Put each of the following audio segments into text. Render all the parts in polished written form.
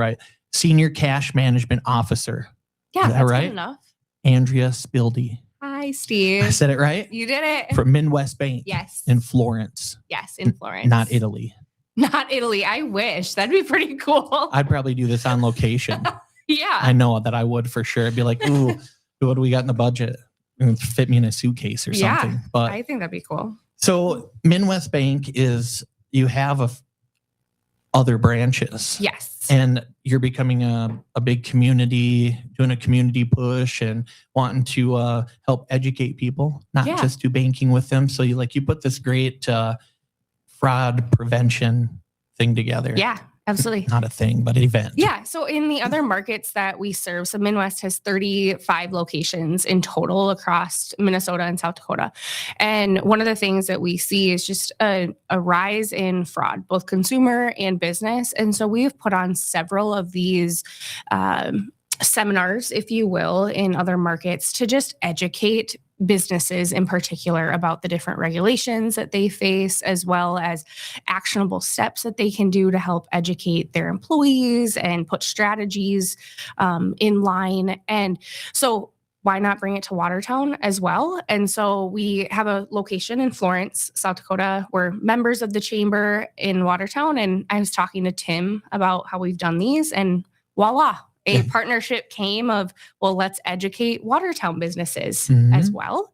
right. Senior Cash Management Officer. Yeah, Is that that's right? good enough. Andrea Spilde. Hi, Steve. I said it right? You did it. From Minnwest Bank. Yes. In Florence. Yes, in Florence. Not Italy. Not Italy. I wish. That'd be pretty cool. I'd probably do this on location. Yeah. I know that I would for sure. I'd be like, ooh, what do we got in the budget? And fit me in a suitcase or something. Yeah, But I think that'd be cool. So Minnwest Bank is, you have other branches. Yes. And you're becoming a big community, doing a community push and wanting to help educate people, not just do banking with them. So you put this great fraud prevention thing together. Yeah, absolutely. Not a thing, but an event. Yeah. So in the other markets that we serve, so Minnwest has 35 locations in total across Minnesota and South Dakota. And one of the things that we see is just a rise in fraud, both consumer and business. And so we've put on several of these seminars, if you will, in other markets to just educate businesses in particular about the different regulations that they face, as well as actionable steps that they can do to help educate their employees and put strategies in line. And so why not bring it to Watertown as well? And so we have a location in Florence, South Dakota. We're members of the chamber in Watertown. And I was talking to Tim about how we've done these, and voila, a partnership came of, well, let's educate Watertown businesses as well.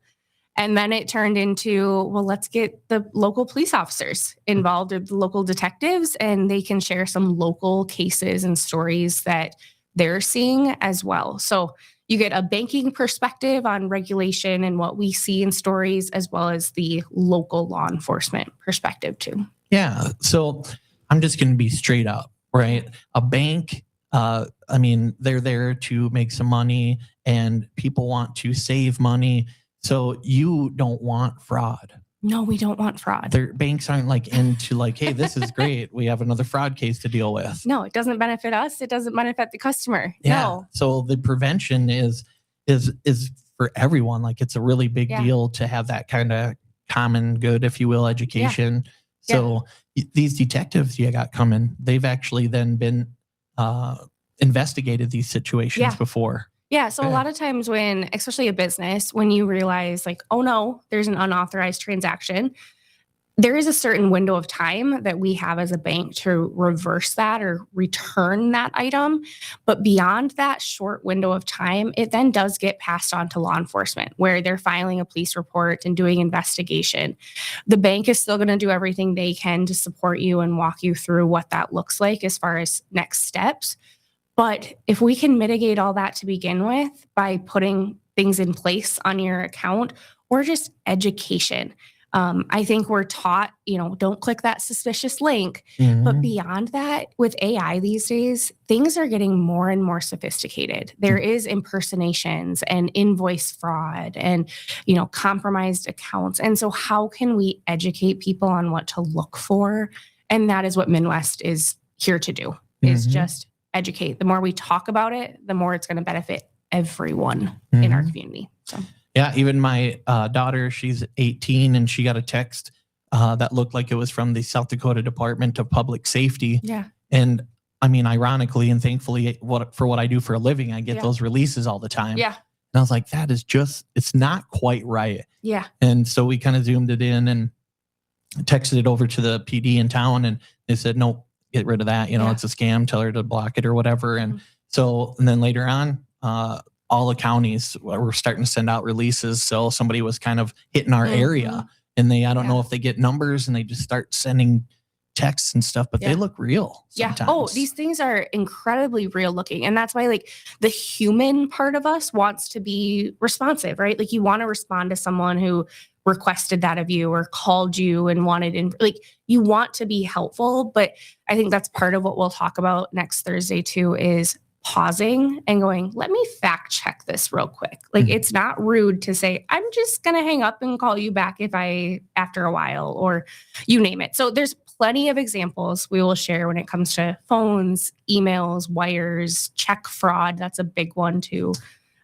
And then it turned into, well, let's get the local police officers involved, with the local detectives, and they can share some local cases and stories that they're seeing as well. So you get a banking perspective on regulation and what we see in stories, as well as the local law enforcement perspective too. Yeah. So I'm just going to be straight up, right? A bank, they're there to make some money and people want to save money. So you don't want fraud. No, we don't want fraud. Their banks aren't into hey, this is great. We have another fraud case to deal with. No, it doesn't benefit us. It doesn't benefit the customer. Yeah. No. So the prevention is for everyone. It's a really big deal to have that kind of common good, if you will, education. Yeah. So these detectives you got coming, they've actually then been investigated these situations before. Yeah. So a lot of times when, especially a business, when you realize oh no, there's an unauthorized transaction, there is a certain window of time that we have as a bank to reverse that or return that item. But beyond that short window of time, it then does get passed on to law enforcement, where they're filing a police report and doing investigation. The bank is still going to do everything they can to support you and walk you through what that looks like as far as next steps. But if we can mitigate all that to begin with by putting things in place on your account, or just education, I think we're taught, don't click that suspicious link. But beyond that, with AI these days, things are getting more and more sophisticated. There is impersonations and invoice fraud and, compromised accounts. And so how can we educate people on what to look for? And that is what Minnwest is here to do, is just educate. The more we talk about it, the more it's going to benefit everyone in our community. So. Yeah, even my daughter, she's 18, and she got a text that looked like it was from the South Dakota Department of Public Safety. Yeah. And ironically and thankfully, for what I do for a living, I get those releases all the time. Yeah. And I was like, that is it's not quite right. Yeah. And so we kind of zoomed it in and texted it over to the PD in town, and they said, no, get rid of that. It's a scam. Tell her to block it or whatever. And and then later on, all the counties were starting to send out releases. So somebody was kind of hitting our area, and I don't know if they get numbers and they just start sending texts and stuff, but they look real sometimes. Yeah. Oh, these things are incredibly real looking. And that's why the human part of us wants to be responsive, right? You want to respond to someone who requested that of you or called you and wanted you want to be helpful. But I think that's part of what we'll talk about next Thursday too, is pausing and going, let me fact check this real quick. It's not rude to say, I'm just going to hang up and call you back after a while, or you name it. So there's plenty of examples we will share when it comes to phones, emails, wires, check fraud. That's a big one too,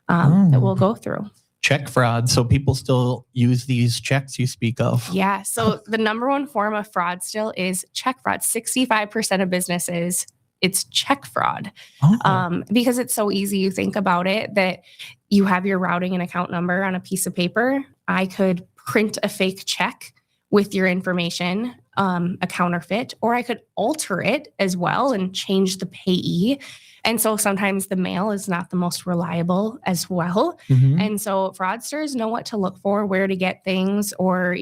that we'll go through. Check fraud. So people still use these checks you speak of. Yeah. So the number one form of fraud still is check fraud. 65% of businesses it's check fraud. Oh. Because it's so easy. You think about it that you have your routing and account number on a piece of paper. I could print a fake check with your information, a counterfeit, or I could alter it as well and change the payee. And so sometimes the mail is not the most reliable as well. Mhm. And so fraudsters know what to look for, where to get things, or,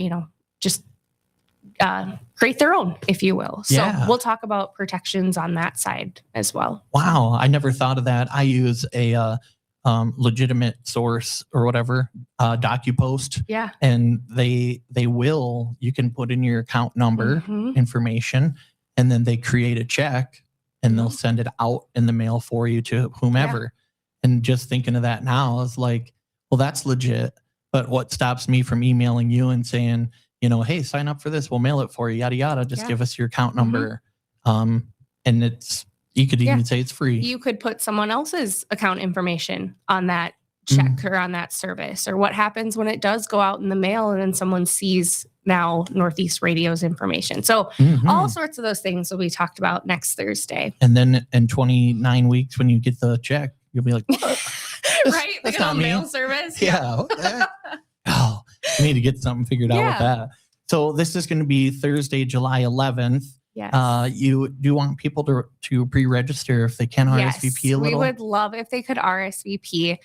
just create their own, if you will. So Yeah. we'll talk about protections on that side as well. Wow. I never thought of that. I use a legitimate source or whatever, DocuPost. Yeah. And you can put in your account number information, and then they create a check and they'll send it out in the mail for you to whomever. And just thinking of that now is like, well, that's legit. But what stops me from emailing you and saying, hey, sign up for this, we'll mail it for you, yada, yada. Just give us your account number. And you could even say it's free. You could put someone else's account information on that check or on that service. Or what happens when it does go out in the mail and then someone sees now Northeast Radio's information. So all sorts of those things will be talked about next Thursday. And then in 29 weeks, when you get the check, you'll be like, what? Right? Like a mail service. Yeah. Oh, we need to get something figured out with that. So this is going to be Thursday, July 11th. Yes. You do want people to pre-register if they can RSVP a little? We would love if they could RSVP.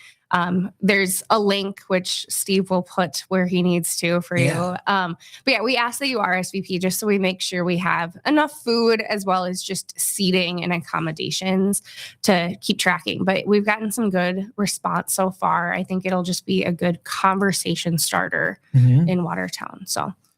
There's a link which Steve will put where he needs to for you. But we ask that you RSVP just so we make sure we have enough food as well as just seating and accommodations to keep tracking. But we've gotten some good response so far. I think it'll just be a good conversation starter in Watertown.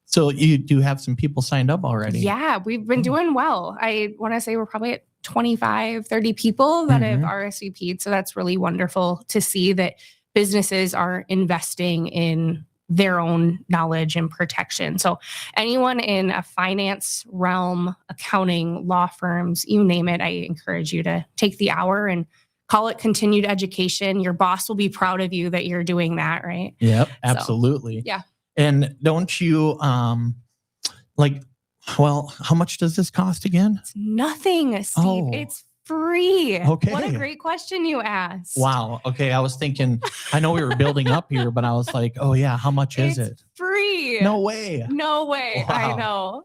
So you do have some people signed up already? Yeah, we've been doing well. I want to say we're probably at 25, 30 people that have RSVP'd. So that's really wonderful to see that businesses are investing in their own knowledge and protection. So anyone in a finance realm, accounting, law firms, you name it, I encourage you to take the hour and call it continued education. Your boss will be proud of you that you're doing that, right? Yep, absolutely. Yeah. And don't you how much does this cost again? It's nothing, Steve. It's free. Okay. What a great question you asked. Wow. Okay. I was thinking, I know we were building up here, but I was like, oh yeah, how much is it? Free. No way. No way. Wow. I know.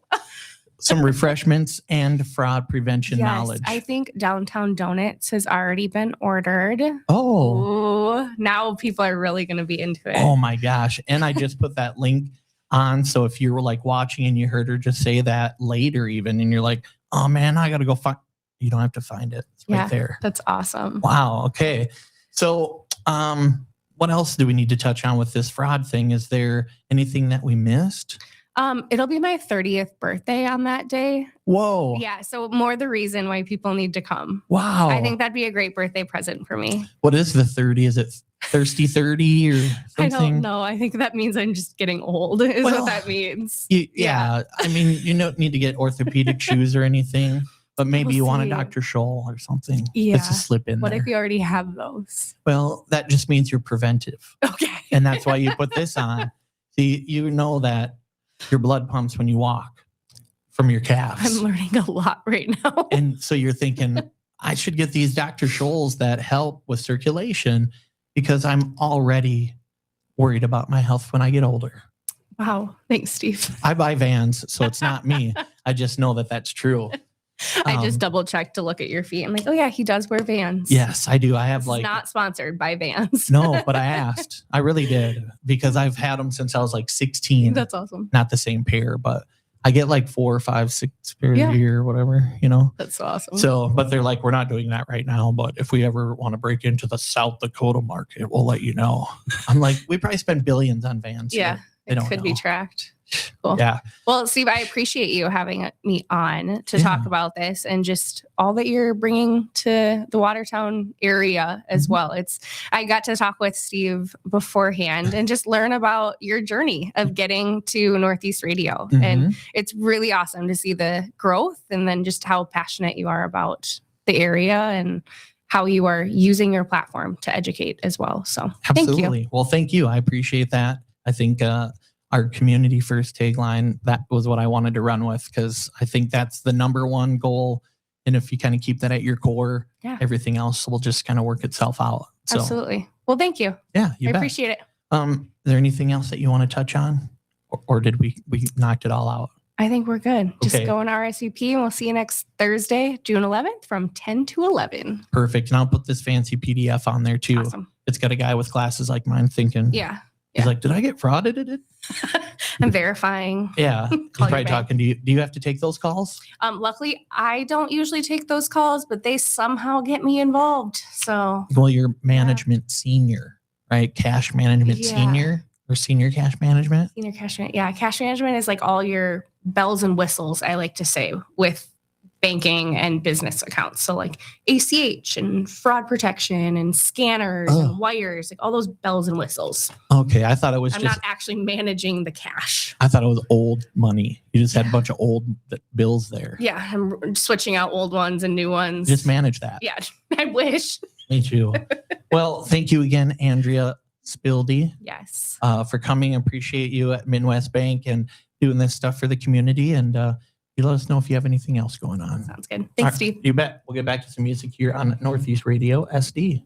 Some refreshments and fraud prevention knowledge. I think Downtown Donuts has already been ordered. Oh. Ooh, now people are really going to be into it. Oh my gosh. And I just put that link on. So if you were like watching and you heard her just say that later even, and you're like, oh man, I got to go find, you don't have to find it. It's right there. That's awesome. Wow. Okay. So what else do we need to touch on with this fraud thing? Is there anything that we missed? It'll be my 30th birthday on that day. Whoa. Yeah. So more the reason why people need to come. Wow. I think that'd be a great birthday present for me. What is the 30? Is it thirsty 30 or something? I don't know. I think that means I'm just getting old is what that means. Yeah. I mean, you don't need to get orthopedic shoes or anything, but maybe you want a Dr. Scholl or something. Yeah. Just to slip in What there. if you already have those? Well, that just means you're preventive. Okay. And that's why you put this on. See, you know that your blood pumps when you walk from your calves. I'm learning a lot right now. And so you're thinking, I should get these Dr. Scholl's that help with circulation because I'm already worried about my health when I get older. Wow. Thanks, Steve. I buy Vans, so it's not me. I just know that that's true. I just double checked to look at your feet. I'm like, oh yeah, he does wear Vans. Yes, I do. I have It's not sponsored by Vans. No, but I asked. I really did because I've had them since I was like 16. That's awesome. Not the same pair, but I get like 4 or 5, 6 pairs a year or whatever, That's awesome. So, but they're like, we're not doing that right now. But if we ever want to break into the South Dakota market, we'll let you know. I'm like, we probably spend billions on Vans. Yeah, it could be tracked. Cool. Yeah. Well, Steve, I appreciate you having me on to talk about this and just all that you're bringing to the Watertown area as well. I got to talk with Steve beforehand and just learn about your journey of getting to Northeast Radio. And it's really awesome to see the growth and then just how passionate you are about the area and how you are using your platform to educate as well. So absolutely. Thank you. Well, thank you. I appreciate that. I think, our community first tagline, that was what I wanted to run with because I think that's the number one goal And if you kind of keep that at your core, Yeah. everything else will just kind of work itself out. So, Absolutely. Well, thank you. yeah, I you bet. appreciate it. Is there anything else that you want to touch on? Or did we knocked it all out? I think we're good. Just Okay. go on RSVP and we'll see you next Thursday, June 11th from 10 to 11. Perfect. And I'll put this fancy PDF on there too. Awesome. It's got a guy with glasses like mine thinking, Yeah. he's like, did I get frauded? I'm verifying. Yeah. He's Call your probably bank. talking to you. Do you have to take those calls? Luckily, I don't usually take those calls, but they somehow get me involved. So Well, you're management senior, right? Cash management Yeah. senior or senior cash management. senior cash management. Yeah. Cash management is like all your bells and whistles, I like to say, with banking and business accounts. So like ACH and fraud protection and scanners and wires, like all those bells and whistles. Okay. I thought it was I'm just, not actually managing the cash. I thought it was old money. You just had a bunch of old bills there. Yeah. I'm switching out old ones and new ones. Just manage that. Yeah. I wish. Me too. Well, thank you again, Andrea Spilde, Yes. for coming. Appreciate you at Minnwest Bank and doing this stuff for the community. And you let us know if you have anything else going on. Sounds good. All Thanks, right, Steve. You bet. We'll get back to some music here on Northeast Radio SD.